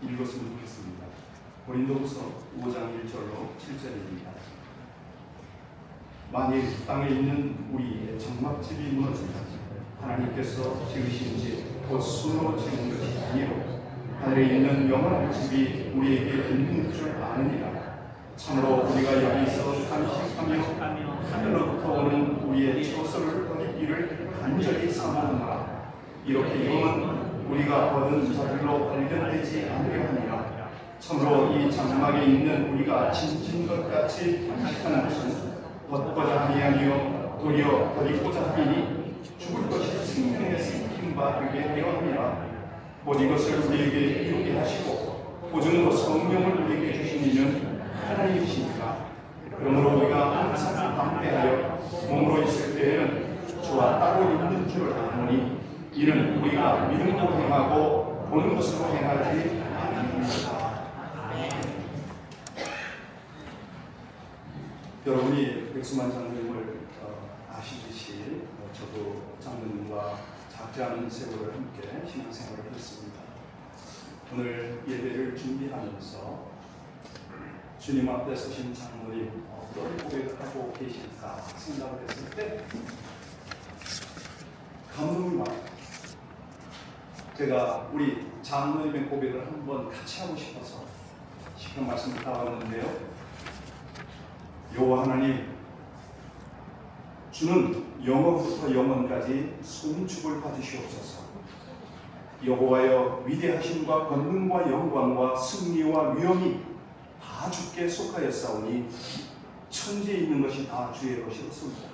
읽었으면 좋겠습니다. 고린도후서 5장 1절로 7절입니다. 만일 땅에 있는 우리의 장막집이 무너진다 하나님께서 지으신 집 곧 수로 지은 것이 아니로 하늘에 있는 영원한 집이 우리에게 있는 줄 아느니라. 참으로 우리가 여기서 탄식하며 하늘로부터 오는 우리의 처소를 버리기를 간절히 사모하노라. 이렇게 영은 우리가 얻은 자들로 발견되지 않으려 하니라. 참으로 이 장막에 있는 우리가 짐진 것 같이 탄식하는 것은 벗고자 함이 아니요 도리어 버리고자 함이니 죽을 것이 생명의 생긴 바 되게 되어 함이라. 곧 이것을 우리에게 이루게 하시고 보증으로 성령을 우리에게 주신 이는 하나님이시니까. 그러므로 우리가 항상 담대하여 몸으로 있을 때에는 주와 따로 있는 줄 아노니 이는 우리가 믿음으로 행하고 보는 것으로 행하지 않습니다. 여러분이 백수만 장로님을 아시듯이 저도 장로님과 작지 않은 세월을 함께 신앙생활을 했습니다. 오늘 예배를 준비하면서 주님 앞에 서신 장로님 어떤 고백을 하고 계실까 생각을 했을 때 감동이 와요. 제가 우리 장로님의 고백을 한번 같이 하고 싶어서 시편 말씀을 따왔는데요. 여호와 하나님, 주는 영원부터 영원까지 송축을 받으시옵소서. 여호와여, 위대하심과 권능과 영광과 승리와 위엄이 다 주께 속하였사오니 천지에 있는 것이 다 주의 것이었습니다.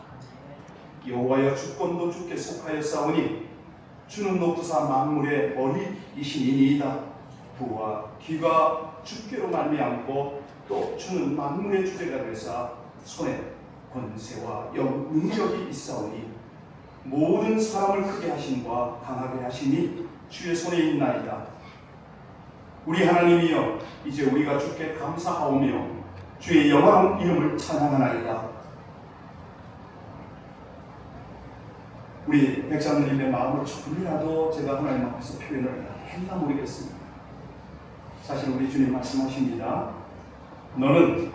여호와여, 주권도 주께 속하였사오니 주는 높으사 만물의 머리이시니이다. 부와 귀가 주께로 말미암고 또 주는 만물의 주제가 되사 손에 권세와 능력이 있사오니 모든 사람을 크게 하심과 강하게 하심이 주의 손에 있나이다. 우리 하나님이여, 이제 우리가 주께 감사하오며 주의 영화로운 이름을 찬양하나이다. 우리 백장로님의 마음을 조금이라도 제가 하나님 앞에서 표현을 했나 모르겠습니다. 사실 우리 주님 말씀하십니다. 너는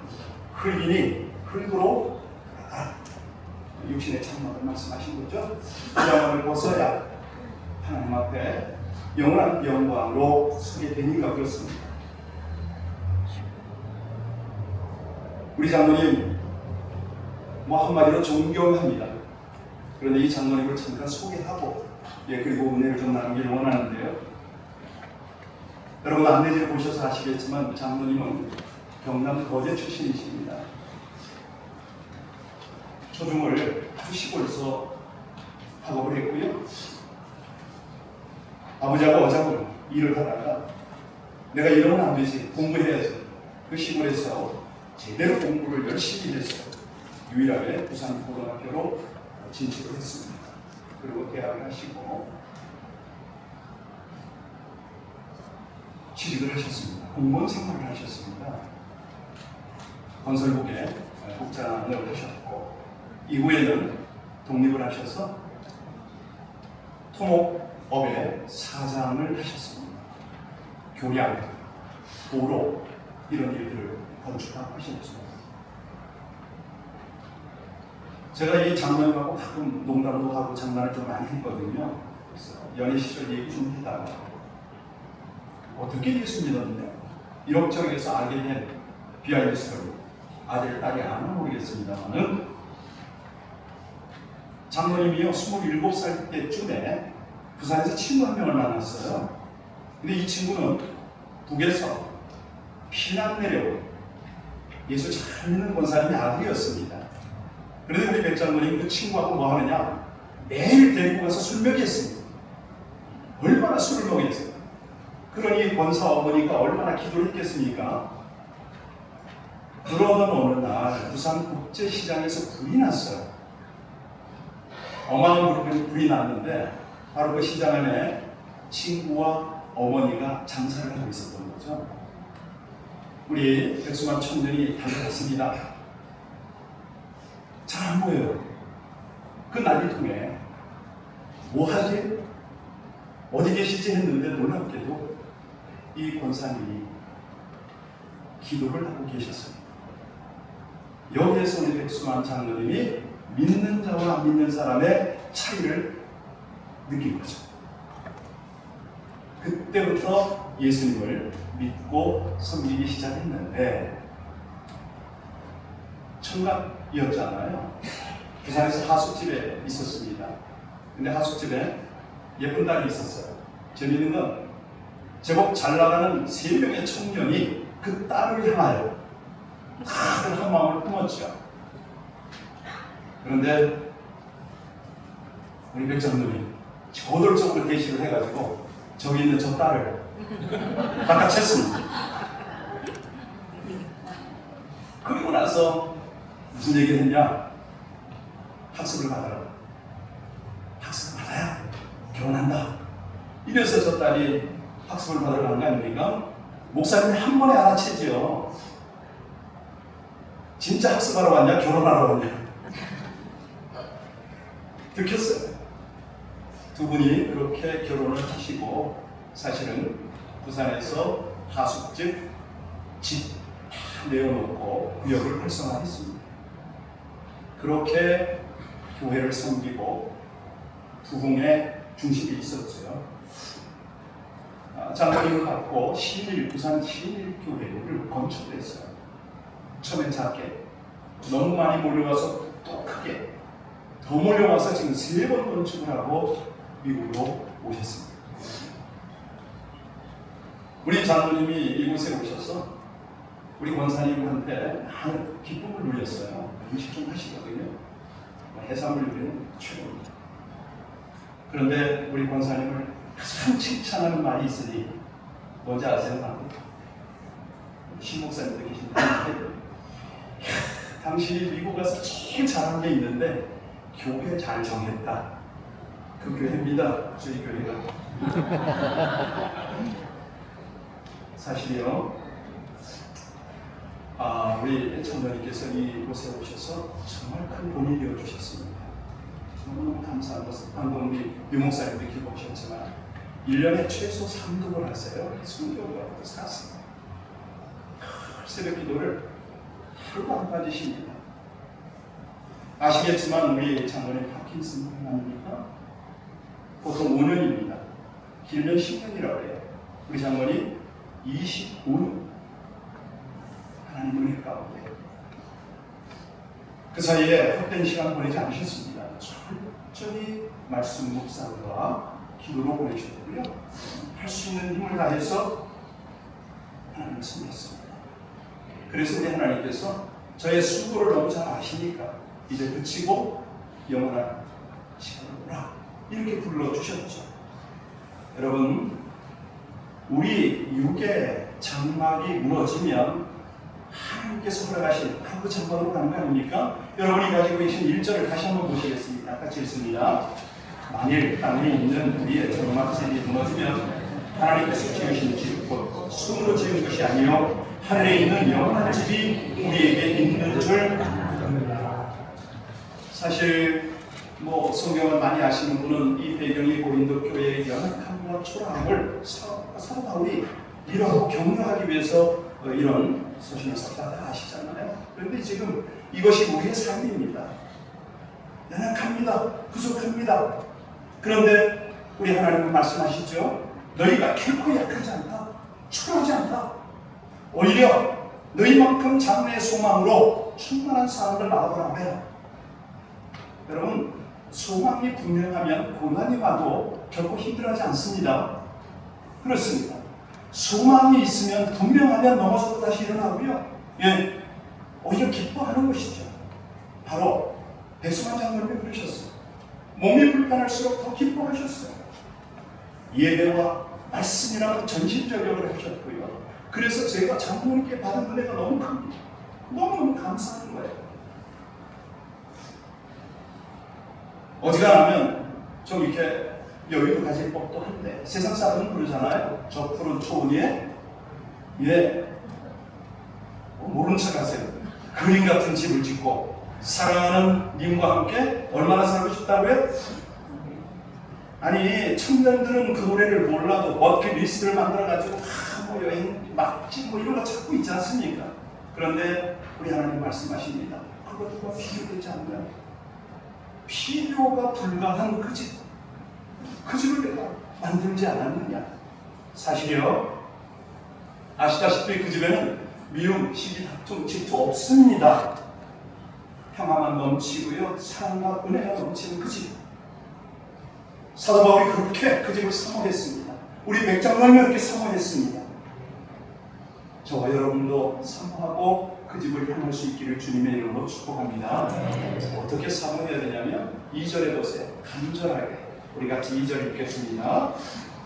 흙이니 흙으로 가라. 육신의 장막을 말씀하신 거죠. 이 장막을 벗어야 하나님 앞에 영원한 영광으로 서게 되니까 그렇습니다. 우리 장로님 한마디로 존경합니다. 그런데 이 장로님을 잠깐 소개하고 그리고 은혜를 좀 나누기를 원하는데요. 여러분 안내지를 보셔서 아시겠지만 장로님은 경남 거제 출신이십니다. 초중을 아주 시골에서 학업을 했고요. 아버지하고 어장으로 일을 하다가 내가 이러면 안 되지, 공부해야지. 그 시골에서 제대로 공부를 열심히 해서 유일하게 부산고등학교로 진출을 했습니다. 그리고 대학을 하시고 취직을 하셨습니다. 공무원 생활을 하셨습니다. 건설국에 국장을 하셨고 이후에는 독립을 하셔서 토목업의 사장을 하셨습니다. 교량, 도로 이런 일들을 건축하고 하셨습니다. 제가 이 장로님하고 가끔 농담도 하고 장난을 좀 많이 했거든요. 그래서 연애 시절 얘기 좀 해다가 어떻게 예수 믿었는데 이럭저럭해서 알게 된 비하인드 스토리, 아들, 딸이 아나 모르겠습니다만은 장로님이요 27살 때쯤에 부산에서 친구 한 명을 만났어요. 근데 이 친구는 북에서 피난 내려온 예수 잘 믿는 권사님의 아들이었습니다. 그런데 우리 백장로님 그 친구하고 뭐 하느냐, 매일 데리고 가서 술 먹였습니다. 얼마나 술을 먹였어요. 그러니 권사 어머니가 얼마나 기도를 했겠습니까? 그러던 어느 날 부산국제시장에서 불이 났어요. 어마어마한 불이 났는데 바로 그 시장 안에 친구와 어머니가 장사를 하고 있었던 거죠. 우리 백수만 청년이 달려갔습니다. 잘 안 보여요. 그 난리통에 뭐 하지? 어디 계시지 했는데 놀랍게도 이 권사님이 기도를 하고 계셨습니다. 여기에서 우리 백수만 장로님이 믿는 자와 안 믿는 사람의 차이를 느낀 거죠. 그때부터 예수님을 믿고 섬기기 시작했는데 청각이었잖아요. 부산에서 하숙집에 있었습니다. 근데 하숙집에 예쁜 딸이 있었어요. 재미있는 건 제법 잘 나가는 3명의 청년이 그 딸을 향하여 다들 한 마음을 품었죠. 그런데 우리 백장님이 저돌적으로 대시를 해가지고 저기 있는 저 딸을 낚아챘습니다. 그리고 나서 무슨 얘기를 했냐? 학습을 받아라. 학습을 받아야 결혼한다. 이래서 저 딸이 학습을 받으러 간 거 아닙니까? 목사님이 한 번에 알아채지요. 진짜 학습하러 왔냐? 결혼하러 왔냐? 들켰어요. 두 분이 그렇게 결혼을 하시고 사실은 부산에서 하숙집, 집 내어놓고 구역을 활성화했습니다. 그렇게 교회를 섬기고 부흥의 중심이 있었죠. 장로님을 갖고 부산 신일교회를 건축했어요. 처음엔 작게, 너무 많이 몰려와서 또 크게, 더 몰려와서 지금 3번 건축을 하고 미국으로 오셨습니다. 우리 장로님이 이곳에 오셔서 우리 권사님한테 많은 기쁨을 누렸어요. 음식 좀 하시거든요. 해산물 요리는 최고입니다. 그런데 우리 권사님을 가장 칭찬하는 말이 있으니 뭔지 아세요? 신목사님도 계신데 당신이 미국 가서 제일 잘한 게 있는데 교회 잘 정했다. 그 교회입니다. 저희 교회가. 사실이요. 우리 청년님께서 이곳에 오셔서 정말 큰 본이 되어 주셨습니다. 너무너무 감사한 것은 방금 우리 유목사님도 기도하셨지만 1년에 최소 3등을 하세요. 순교가 샀습니다. 새벽 기도를 하루도 안 빠지십니다. 아시겠지만 우리 장로님 파킨슨병 아닙니까? 보통 5년입니다. 길면 10년이라고 해요. 우리 장로님 25년 하나님 은혜 가운데 그 사이에 헛된 시간 보내지 않으셨습니다. 철저히 말씀 묵상과 기도로 보내셨고요. 할 수 있는 힘을 다해서 하나님을 섬겼습니다. 그래서 우리 하나님께서 저의 수고를 너무 잘 아시니까 이제 그치고 영원한 시간을 오라 이렇게 불러주셨죠. 여러분, 우리 육의 장막이 무너지면 하나님께서 허락하신 그 장막으로 가는 거 아닙니까? 여러분이 가지고 계신 1절을 다시 한번 보시겠습니다. 같이 읽습니다. 만일 땅에 있는 우리의 장막집이 무너지면 하나님께서 지으신 집, 곧 손으로 지은 것이 아니요 하늘에 있는 영원한 집이 우리에게 있는 줄 압니다. 사실 성경을 많이 아시는 분은 이 배경이 고린도 교회의 연약함과 초라함을 사도 바울이 이러고 격려하기 위해서 이런 소신을 썼다 다 아시잖아요. 그런데 지금 이것이 우리의 삶입니다. 연약합니다. 부족합니다. 그런데 우리 하나님은 말씀하시죠. 너희가 결코 약하지 않다. 초라하지 않다. 오히려 너희만큼 장래의 소망으로 충만한 삶을 나아가라고 해요. 여러분, 소망이 분명하면 고난이 와도 결코 힘들어하지 않습니다. 그렇습니다. 소망이 있으면 분명하면 넘어져도 다시 일어나고요. 오히려 기뻐하는 것이죠. 바로 백수만 장로님이 그러셨어요. 몸이 불편할수록 더 기뻐하셨어요. 예배와 말씀이라고 전신전력을 하셨고요. 그래서 제가 장로님께 받은 은혜가 너무 큽니다. 너무너무 감사한 거예요. 어지간하면 좀 이렇게 여유를 가질 법도 한데 세상 사람은 그러잖아요. 저 푸른 초원 위에 모른 척 하세요. 그림 같은 집을 짓고 사랑하는 님과 함께 얼마나 살고 싶다고요? 아니, 청년들은 그 노래를 몰라도 버킷리스트를 만들어가지고 다 여행 막지 뭐 이런 거 찾고 있지 않습니까? 그런데 우리 하나님 말씀하십니다. 그것과 비교되지 않나요? 필요가 불가한 그 집을 내가 만들지 않았느냐? 사실이요, 아시다시피 그 집에는 미움, 시기, 다툼, 질투 없습니다. 평화만 넘치고요, 사랑과 은혜가 넘치는 그 집. 사도 바울이 그렇게 그 집을 사모했습니다. 우리 백장로님이 그렇게 사모했습니다. 저와 여러분도 사모하고 그 집을 향할 수 있기를 주님의 이름으로 축복합니다. 어떻게 사모해야 되냐면 2절에 보세요. 간절하게 우리 같이 2절 읽겠습니다.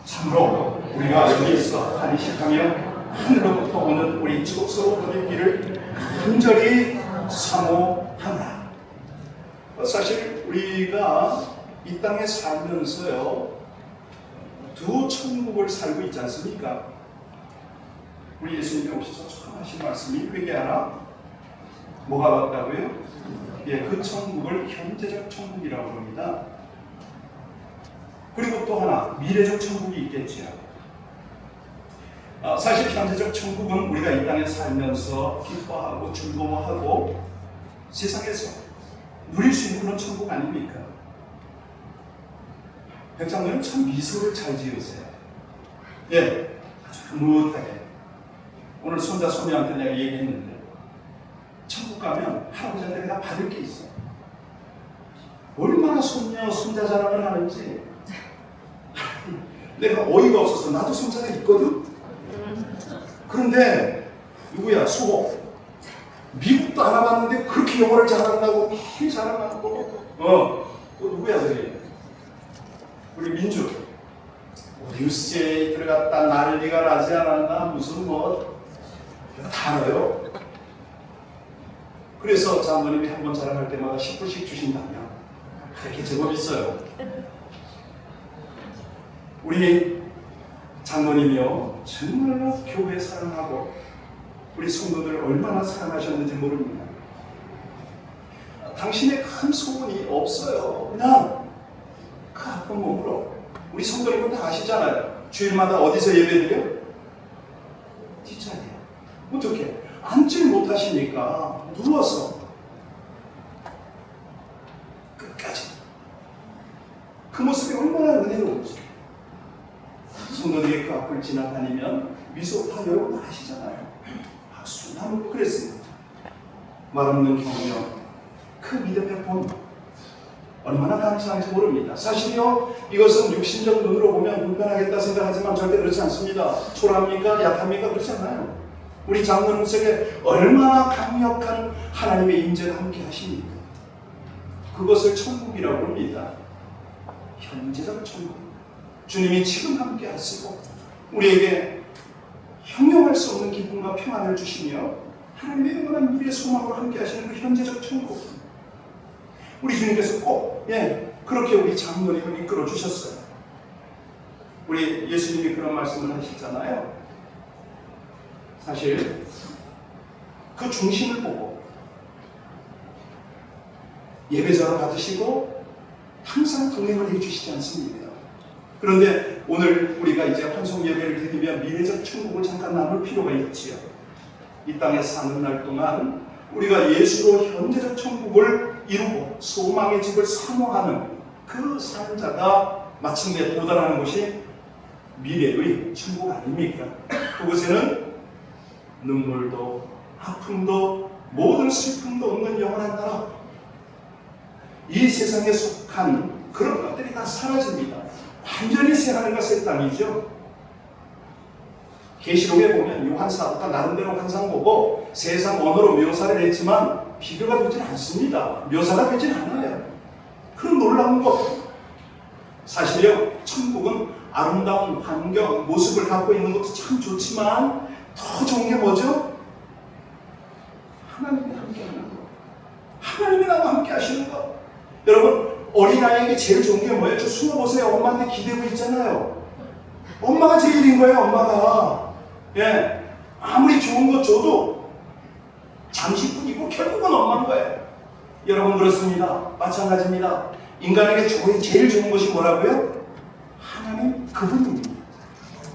참으로 우리가 여기서 안식하며 하늘로부터 오는 우리 축복스러운 은혜기를 간절히 사모하라. 사실 우리가 이 땅에 살면서요, 두 천국을 살고 있지 않습니까? 우리 예수님이 오셔서 처음 하신 말씀이 회개하라. 뭐가 같다고요? 예, 그 천국을 현재적 천국이라고 합니다. 그리고 또 하나, 미래적 천국이 있겠지요. 사실 현재적 천국은 우리가 이 땅에 살면서 기뻐하고 즐거워하고 세상에서 누릴 수 있는 그런 천국 아닙니까? 백장로님 참 미소를 잘 지으세요. 예, 아주 흐뭇하게. 오늘 손자 손녀한테 내가 얘기했는데, 천국 가면 할아버지한테 내가 받을 게 있어. 얼마나 손녀 손자 자랑을 하는지. 내가 어이가 없어서 나도 손자가 있거든. 그런데 누구야? 수호. 미국도 알아봤는데 그렇게 영어를 잘한다고 많이 자랑하고. 또 누구야 저기? 우리 민주. 뉴스에 들어갔다 난리가 나지 않았나? 무슨 다 알아요. 그래서 장모님이 한 번 자랑할 때마다 10불씩 주신다면 그렇게 제법 있어요. 우리 장모님이요, 정말로 교회 사랑하고 우리 성도들을 얼마나 사랑하셨는지 모릅니다. 당신의 큰 소원이 없어요. 그냥 그 아픈 몸으로. 우리 성도님은 다 아시잖아요. 주일마다 어디서 예배드려? 뒷자리에. 어떻게? 앉질 못하시니까 누워서 끝까지. 그 모습이 얼마나 은혜로운지. 성도들이 그 앞을 지나다니면 미소 다 여러분 아시잖아요. 박수 나누고 그랬습니다. 말 없는 경력, 그 믿음의 본 얼마나 감사한지 모릅니다. 사실요, 이것은 육신적 눈으로 보면 불편하겠다 생각하지만 절대 그렇지 않습니다. 초라합니까? 약합니까? 그렇지 않아요. 우리 장로님 속에 얼마나 강력한 하나님의 임재가 함께 하십니까? 그것을 천국이라고 합니다. 현재적 천국. 주님이 지금 함께 하시고 우리에게 형용할 수 없는 기쁨과 평안을 주시며 하나님의 영원한 미래의 소망으로 함께 하시는 그 현재적 천국. 우리 주님께서 꼭 그렇게 우리 장로님을 이끌어 주셨어요. 우리 예수님이 그런 말씀을 하시잖아요. 사실 그 중심을 보고 예배자로 받으시고 항상 동행을 해주시지 않습니까? 그런데 오늘 우리가 이제 환송 예배를 드리며 미래적 천국을 잠깐 나눌 필요가 있지요. 이 땅에 사는 날 동안 우리가 예수로 현재적 천국을 이루고 소망의 집을 사모하는 그 삶자가 마침내 도달하는 것이 미래의 천국 아닙니까? 그곳에는 눈물도 아픔도 모든 슬픔도 없는 영원한 나라, 이 세상에 속한 그런 것들이 다 사라집니다. 완전히 새 하늘과 새 땅이죠. 계시록에 보면 요한 사도가 나름대로 환상 보고 세상 언어로 묘사를 했지만 비교가 되지 않습니다. 묘사가 되지 않아요. 그런 놀라운 것. 사실요, 천국은 아름다운 환경, 모습을 갖고 있는 것도 참 좋지만 더 좋은 게 뭐죠? 하나님이 함께 하는 것. 하나님이 나와 함께 하시는 것. 여러분, 어린아이에게 제일 좋은 게 뭐예요? 저 숨어보세요. 엄마한테 기대고 있잖아요. 엄마가 제일인 거예요, 엄마가. 아무리 좋은 것 줘도 잠시뿐이고 결국은 엄마인 거예요. 여러분, 그렇습니다. 마찬가지입니다. 인간에게 제일 좋은 것이 뭐라고요? 하나님, 그분입니다.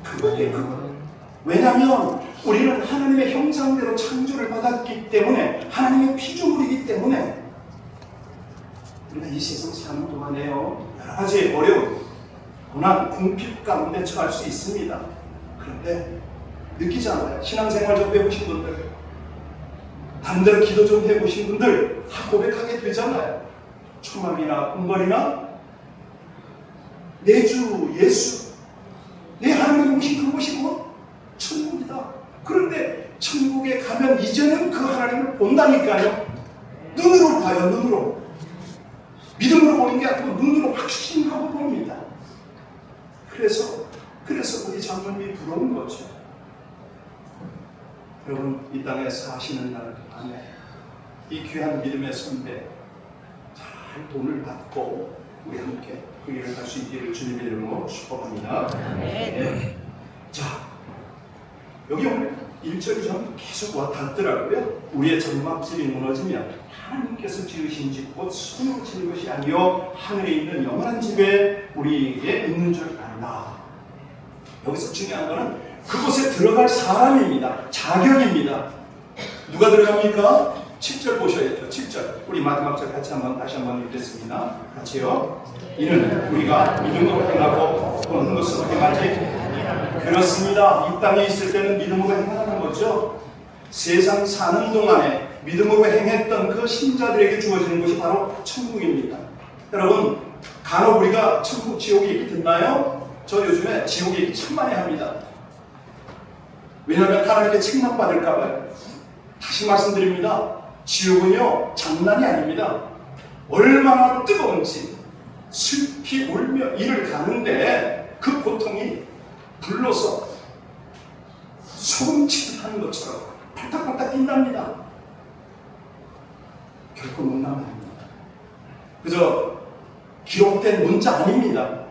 그분이에요, 그분. 왜냐하면 우리는 하나님의 형상대로 창조를 받았기 때문에, 하나님의 피조물이기 때문에 우리가 이 세상 사는 동안에요, 여러 가지 어려움, 고난, 궁핍 가운데 처할 수 있습니다. 그런데 느끼지 않아요? 신앙생활 좀 해보신 분들, 반대로 기도 좀 해보신 분들 다 고백하게 되잖아요. 초막이나 군번이나 내 주 예수, 내 하나님 오신 그곳이 곧 천국이다. 그런데 천국에 가면 이제는 그 하나님을 본다니까요. 눈으로 봐요. 눈으로. 믿음으로 보는 게 아니고 눈으로 확신하고 봅니다. 그래서 우리 장로님이 부러운 거죠. 여러분, 이 땅에 사시는 날 안에 이 귀한 믿음의 선배 잘 돈을 받고 우리 함께 그 일을 할 수 있기를 주님의 이름으로 축복합니다. 네. 자, 여기 오늘 1절이 좀 계속 와 닿더라고요. 우리의 장막집이 무너지면 하나님께서 지으신 집 곧 손으로 지은 것이 아니요 하늘에 있는 영원한 집에 우리에게 있는 줄 안다. 여기서 중요한 것은 그곳에 들어갈 사람입니다. 자격입니다. 누가 들어갑니까? 7절 보셔야죠. 7절. 우리 마지막 절 다시 한번 읽겠습니다. 같이요. 이는 우리가 믿음으로 행하고 보는 것으로 행하지. 그렇습니다. 이 땅에 있을 때는 믿음으로 행하는 거죠. 세상 사는 동안에 믿음으로 행했던 그 신자들에게 주어지는 것이 바로 천국입니다. 여러분, 간혹 우리가 천국, 지옥 얘기 듣나요? 저 요즘에 지옥 얘기 참 많이 합니다. 왜냐하면 하나님께 책망받을까봐요. 다시 말씀드립니다. 지옥은요, 장난이 아닙니다. 얼마나 뜨거운지 슬피 울며 이를 가는데 그 고통이 불러서 소금치듯 하는 것처럼 팔딱팔딱 뛴답니다. 결코 농담 아닙니다. 그저 기록된 문자 아닙니다.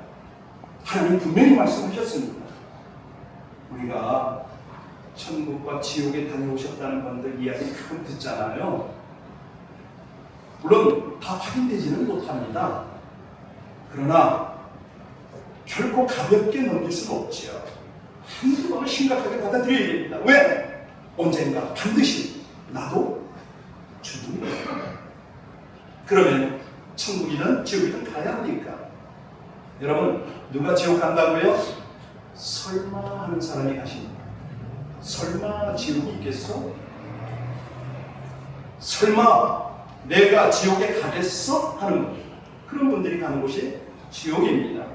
하나님 분명히 말씀하셨습니다. 우리가 천국과 지옥에 다녀오셨다는 분들 이야기 가끔 듣잖아요. 물론 다 확인되지는 못합니다. 그러나 결코 가볍게 넘길 수는 없지요. 한두 번은 심각하게 받아들여야 됩니다. 왜? 언젠가 반드시 나도 죽는 거예요. 그러면 천국이든 지옥이든 가야 하니까. 여러분, 누가 지옥 간다고요? 설마 하는 사람이 가십니다. 설마 지옥이 있겠어? 설마 내가 지옥에 가겠어? 하는 분, 그런 분들이 가는 곳이 지옥입니다.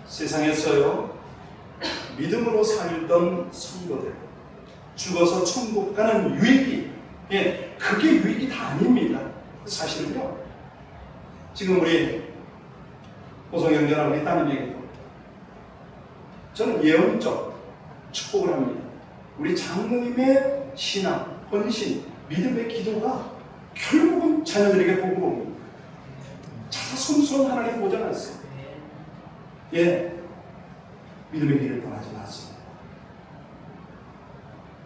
세상에서요, 믿음으로 살던 성도들 죽어서 천국 가는 유익이, 그게 유익이 다 아닙니다. 사실은요, 지금 우리 호성영전하고 우리 따님에게도 저는 예언적 축복을 합니다. 우리 장로님의 신앙, 헌신, 믿음의 기도가 결국은 자녀들에게 복을 옵니다. 자자손손 하나님 보장하세요. 믿음의 길을 떠나지 마세요.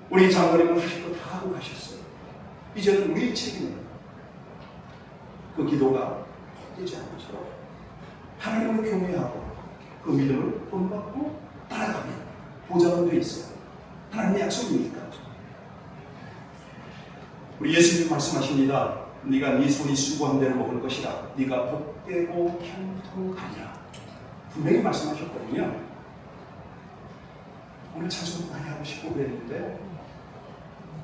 우리 장로님은 하실 거 다 하고 가셨어요. 이제는 우리의 책임입니다. 그 기도가 헛되지 않도록 하나님을 경외하고 그 믿음을 본받고 따라가면 보장은 돼 있어요. 하나님의 약속이니까. 우리 예수님 말씀하십니다. 네가 네 손이 수고한 대로 먹을 것이라. 네가 복되고 형통하리라. 분명히 말씀하셨거든요. 오늘 찬송 많이 하고 싶고 그랬는데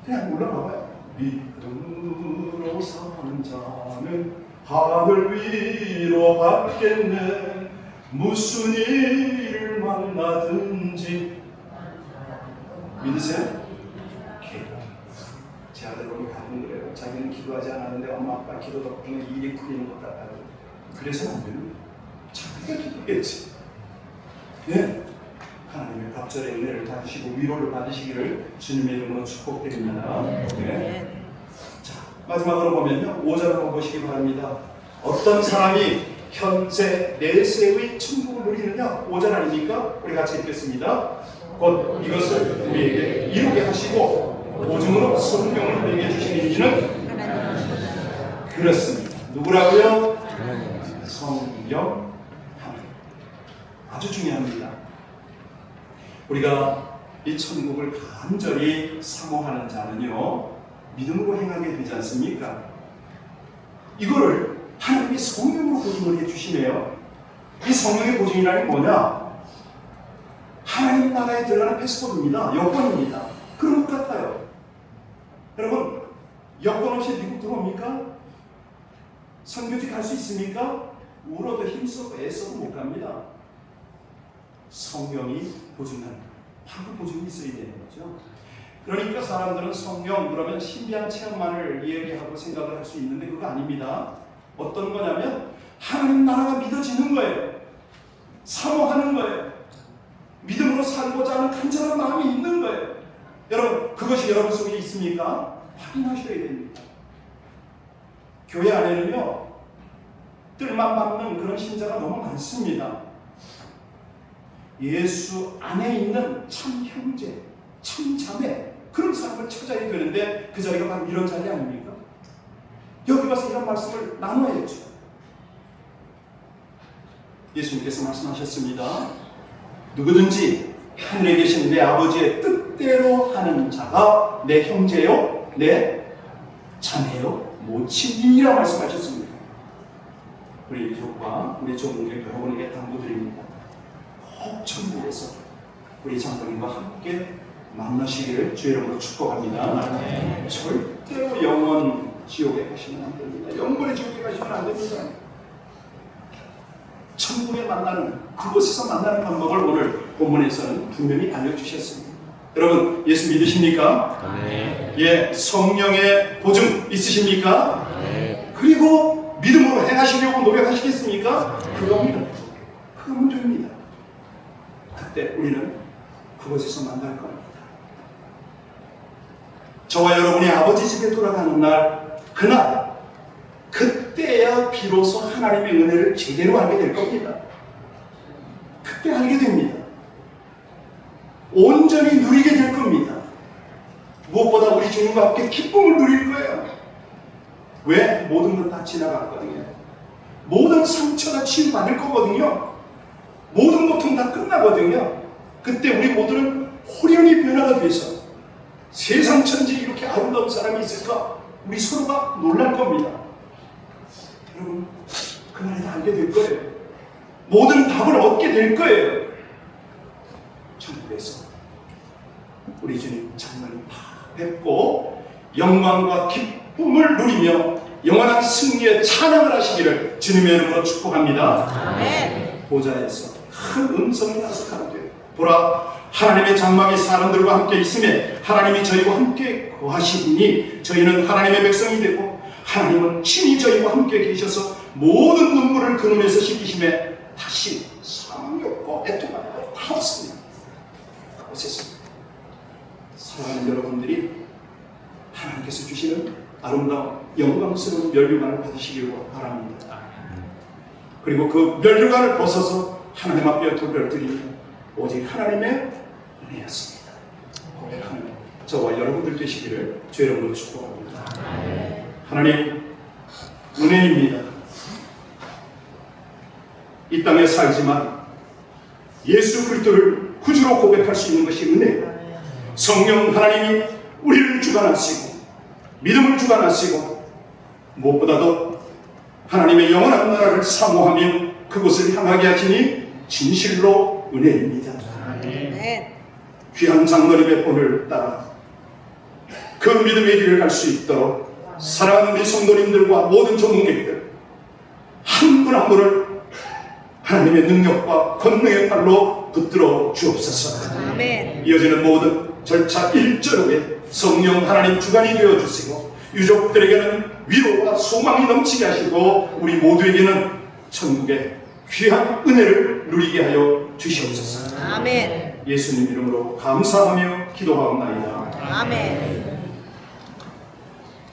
그냥 올라가봐요. 믿음으로 사는 자는 하늘 위로 받겠네. 무슨 일을 만나든지. 믿으세요? 제 아들 보니 가끔 그래요. 자기는 기도하지 않았는데 엄마 아빠 기도 덕분에 일이 풀리는 것 같다고. 그래서는 안 됩니다. 자기가 기도했지. 하나님의 갑절의 은혜를 받으시고 위로를 받으시기를 주님의 이름으로 축복드립니다. 자, 마지막으로 보면요, 5절 한번 보시기 바랍니다. 어떤 사람이 현세 내세의 천국을 누리느냐? 5절 아닙니까? 우리 같이 읽겠습니다. 곧 이것을 우리에게 이루게 하시고 오줌으로 성경을 우리에게 주신 이유는 그렇습니다. 누구라고요? 성령 하나님. 아주 중요합니다. 우리가 이 천국을 간절히 사모하는 자는요, 믿음으로 행하게 되지 않습니까? 이거를 하나님이 성령으로 보증을 해주시네요. 이 성령의 보증이라는 게 뭐냐? 하나님 나라에 들어가는 패스포트입니다. 여권입니다. 그런 것 같아요. 여러분, 여권 없이 미국 들어옵니까? 선교지 갈 수 있습니까? 울어도 힘써도 애써도 못 갑니다. 성령이 보증하는, 바로 보증이 있어야 되는 거죠. 그러니까 사람들은 성령 그러면 신비한 체험만을 이야기하고 생각을 할 수 있는데 그거 아닙니다. 어떤 거냐면 하나님 나라가 믿어지는 거예요. 사모하는 거예요. 믿음으로 살고자 하는 간절한 마음이 있는 거예요. 여러분, 그것이 여러분 속에 있습니까? 확인하셔야 됩니다. 교회 안에는요, 뜰만 밟는 그런 신자가 너무 많습니다. 예수 안에 있는 참 형제, 참 자매, 그런 사람을 찾아야 되는데 그 자리가 바로 이런 자리 아닙니까? 여기 와서 이런 말씀을 나눠야죠. 예수님께서 말씀하셨습니다. 누구든지 하늘에 계신 내 아버지의 뜻대로 하는 자가 내 형제요, 내 자매요, 모친이라 말씀하셨습니다. 우리 유족과 우리 조문교 여러분에게 당부드립니다. 꼭 천국에서 우리 장로님과 함께 만나시기를 주의 이름으로 축복합니다. 네. 절대로 영원 지옥에 가시면 안 됩니다. 영원의 지옥에 가시면 안 됩니다. 천국에 만나는, 그곳에서 만나는 방법을 오늘 본문에서는 분명히 알려주셨습니다. 여러분, 예수 믿으십니까? 네. 예, 성령의 보증 있으십니까? 네. 그리고 믿음으로 행하시려고 노력하시겠습니까? 네. 그러면 됩니다. 그때 우리는 그곳에서 만날 겁니다. 저와 여러분이 아버지 집에 돌아가는 날, 그날, 그때야 비로소 하나님의 은혜를 제대로 알게 될 겁니다. 그때 알게 됩니다. 온전히 누리게 될 겁니다. 무엇보다 우리 주님과 함께 기쁨을 누릴 거예요. 왜? 모든 건 다 지나갔거든요. 모든 상처가 치유받을 거거든요. 모든 고통 다 끝나거든요. 그때 우리 모두는 호련히 변화가 돼서 세상 천지에 이렇게 아름다운 사람이 있을까? 우리 서로가 놀랄 겁니다. 여러분, 그날에 다 알게 될 거예요. 모든 답을 얻게 될 거예요. 천국에서 우리 주님 장관님 다 뵙고 영광과 기쁨을 누리며 영원한 승리의 찬양을 하시기를 주님의 이름으로 축복합니다. 아멘. 보좌에서 큰 음성이 나서 가로되 보라, 하나님의 장막이 사람들과 함께 있음에 하나님이 저희와 함께 거하시니 저희는 하나님의 백성이 되고 하나님은 친히 저희와 함께 계셔서 모든 눈물을 그 눈에서 씻기심에 다시 사망이 없고 애통이 없고 다 없습니다. 그곳에서 사랑하는 여러분들이 하나님께서 주시는 아름다운 영광스러운 면류관을 받으시길 바랍니다. 그리고 그 면류관을 벗어서 하나님 앞에 돌려드리면 오직 하나님의 은혜였습니다. 고백하는 저와 여러분들 되시기를 주의 이름으로 축복합니다. 하나님, 은혜입니다. 이 땅에 살지만 예수 그리스도를 구주로 고백할 수 있는 것이 은혜예요. 성령 하나님이 우리를 주관하시고 믿음을 주관하시고 무엇보다도 하나님의 영원한 나라를 사모하며 그곳을 향하게 하시니 진실로 은혜입니다. 귀한 장로님의 본을 따라 그 믿음의 길을 갈 수 있도록 사랑하는 우리 성도님들과 모든 전문객들 한 분 한 분을 하나님의 능력과 권능의 팔로 붙들어 주옵소서. 아멘. 이어지는 모든 절차 1절 후에 성령 하나님 주관이 되어주시고 유족들에게는 위로와 소망이 넘치게 하시고 우리 모두에게는 천국의 귀한 은혜를 누리게 하여 주시옵소서. 아멘. 예수님 이름으로 감사하며 기도하옵나이다. 아멘.